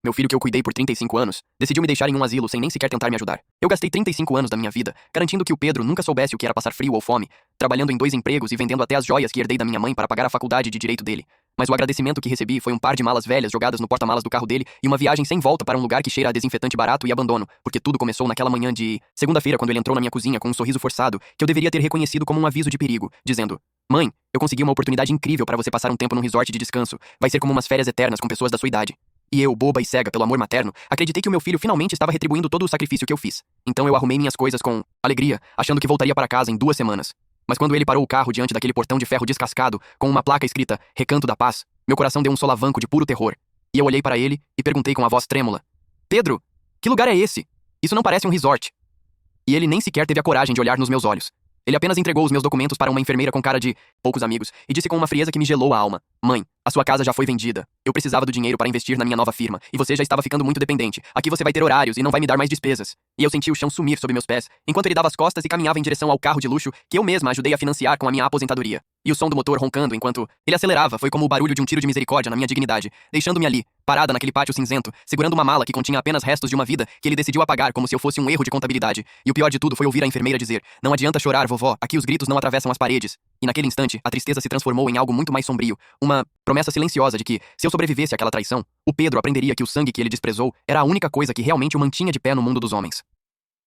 Meu filho que eu cuidei por 35 anos, decidiu me deixar em um asilo sem nem sequer tentar me ajudar. Eu gastei 35 anos da minha vida, garantindo que o Pedro nunca soubesse o que era passar frio ou fome, trabalhando em 2 empregos e vendendo até as joias que herdei da minha mãe para pagar a faculdade de direito dele. Mas o agradecimento que recebi foi um par de malas velhas jogadas no porta-malas do carro dele e uma viagem sem volta para um lugar que cheira a desinfetante barato e abandono, porque tudo começou naquela manhã de segunda-feira quando ele entrou na minha cozinha com um sorriso forçado que eu deveria ter reconhecido como um aviso de perigo, dizendo: "Mãe, eu consegui uma oportunidade incrível para você passar um tempo num resort de descanso. Vai ser como umas férias eternas com pessoas da sua idade." E eu, boba e cega pelo amor materno, acreditei que o meu filho finalmente estava retribuindo todo o sacrifício que eu fiz. Então eu arrumei minhas coisas com alegria, achando que voltaria para casa em 2 semanas. Mas quando ele parou o carro diante daquele portão de ferro descascado, com uma placa escrita Recanto da Paz, meu coração deu um solavanco de puro terror. E eu olhei para ele e perguntei com a voz trêmula: "Pedro, que lugar é esse? Isso não parece um resort." E ele nem sequer teve a coragem de olhar nos meus olhos. Ele apenas entregou os meus documentos para uma enfermeira com cara de poucos amigos e disse com uma frieza que me gelou a alma: "Mãe, a sua casa já foi vendida. Eu precisava do dinheiro para investir na minha nova firma, e você já estava ficando muito dependente. Aqui você vai ter horários e não vai me dar mais despesas." E eu senti o chão sumir sob meus pés, enquanto ele dava as costas e caminhava em direção ao carro de luxo que eu mesma ajudei a financiar com a minha aposentadoria. E o som do motor roncando enquanto ele acelerava foi como o barulho de um tiro de misericórdia na minha dignidade, deixando-me ali, parada naquele pátio cinzento, segurando uma mala que continha apenas restos de uma vida que ele decidiu apagar como se eu fosse um erro de contabilidade. E o pior de tudo foi ouvir a enfermeira dizer: "Não adianta chorar, vovó, aqui os gritos não atravessam as paredes." E naquele instante, a tristeza se transformou em algo muito mais sombrio, uma promessa silenciosa de que, se eu sobrevivesse àquela traição, o Pedro aprenderia que o sangue que ele desprezou era a única coisa que realmente o mantinha de pé no mundo dos homens.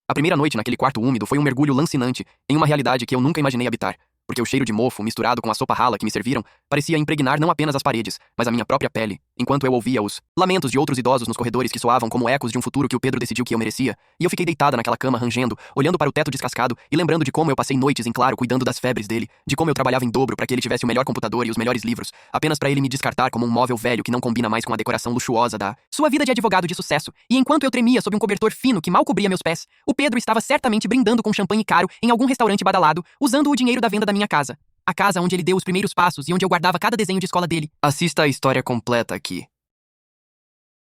A primeira noite naquele quarto úmido foi um mergulho lancinante em uma realidade que eu nunca imaginei habitar, porque o cheiro de mofo, misturado com a sopa rala que me serviram, parecia impregnar não apenas as paredes, mas a minha própria pele, enquanto eu ouvia os lamentos de outros idosos nos corredores que soavam como ecos de um futuro que o Pedro decidiu que eu merecia, e eu fiquei deitada naquela cama rangendo, olhando para o teto descascado e lembrando de como eu passei noites em claro cuidando das febres dele, de como eu trabalhava em dobro para que ele tivesse o melhor computador e os melhores livros, apenas para ele me descartar como um móvel velho que não combina mais com a decoração luxuosa da sua vida de advogado de sucesso. E enquanto eu tremia sob um cobertor fino que mal cobria meus pés, o Pedro estava certamente brindando com champanhe caro em algum restaurante badalado, usando o dinheiro da venda da minha casa. A casa onde ele deu os primeiros passos e onde eu guardava cada desenho de escola dele. Assista a história completa aqui.